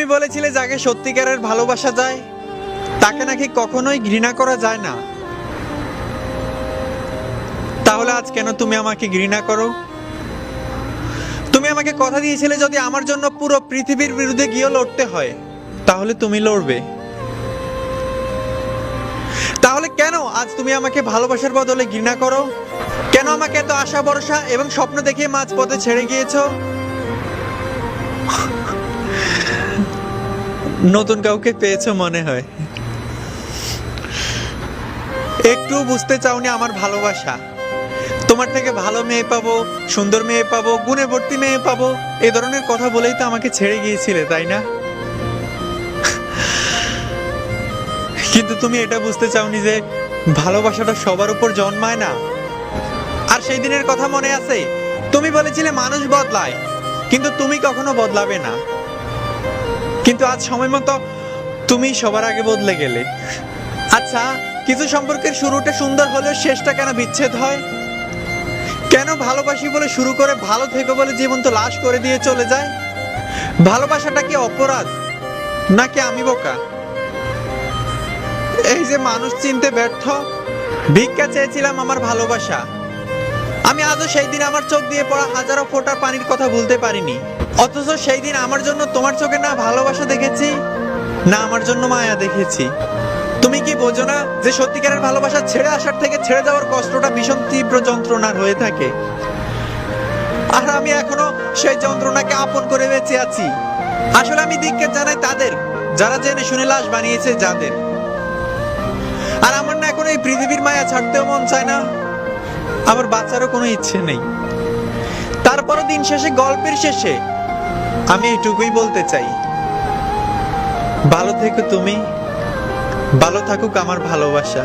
তুমি বলেছিলে যাকে সত্যিকারের ভালোবাসা যায় তাকে নাকি কখনোই ঘৃণা করা যায় না। তাহলে আজ কেন তুমি আমাকে ঘৃণা করো? তুমি আমাকে কথা দিয়েছিলে যদি আমার জন্য পুরো পৃথিবীর বিরুদ্ধে গিয়ে লড়তে হয় তাহলে তুমি লড়বে। তাহলে কেন আজ তুমি আমাকে ভালোবাসার বদলে ঘৃণা করো? কেন আমাকে এত আশা ভরসা এবং স্বপ্ন দেখিয়ে মাঝপথে ছেড়ে গিয়েছো? নতুন কাউকে পেয়েছো মনে হয়। একটু বুঝতে চাওনি আমার ভালোবাসা। তোমার থেকে ভালো মেয়ে পাবো, সুন্দর মেয়ে পাবো, গুণে ভর্তি মেয়ে পাবো, এই ধরনের কথা বলেই তো আমাকে ছেড়ে গিয়েছিলে, তাই না? কিন্তু তুমি এটা বুঝতে চাওনি যে ভালোবাসাটা সবার উপর জন্মায় না। আর সেই দিনের কথা মনে আছে? তুমি বলেছিলে মানুষ বদলায়, কিন্তু তুমি কখনো বদলাবে না। কিন্তু আজ সময় মতো তুমি সবার আগে বদলে গেলে। আচ্ছা, কিছু সম্পর্কের শুরুটা সুন্দর হলেও শেষটা কেন বিচ্ছেদ হয়? কেন ভালোবাসি বলে শুরু করে ভালো থেকো বলে জীবন্ত লাশ করে দিয়ে চলে যায়? ভালোবাসাটা কি অপরাধ, নাকি আমি বোকা? এই যে মানুষ চিনতে ব্যর্থ, ভিক্ষা চেয়েছিলাম আমার ভালোবাসা। আমি আজও সেই দিন আমার চোখ দিয়ে পড়া হাজারো ফোঁটা পানির কথা ভুলতে পারিনি। অথচ সেই দিন আমার জন্য তোমার চোখে না ভালোবাসা দেখেছি, না আমার জন্য মায়া দেখেছি। তুমি কি বোঝো না যে সত্যিকারের ভালোবাসা ছেড়ে আসার থেকে ছেড়ে যাওয়ার কষ্টটা ভীষণ তীব্র যন্ত্রণার হয়ে থাকে? আর আমি এখনো সেই যন্ত্রণাকে আপন করে বেঁচে আছি। আসলে আমি ধিক্কার জানাই তাদের যারা জেনে শুনে লাশ বানিয়েছে যাদের। আর আমার না এখন এই পৃথিবীর মায়া ছাড়তেও মন চায় না, আমার বাঁচারও কোনো ইচ্ছে নেই। তারপরও দিন শেষে, গল্পের শেষে আমি এটুকুই বলতে চাই, ভালো থেকো তুমি, ভালো থাকুক আমার ভালোবাসা।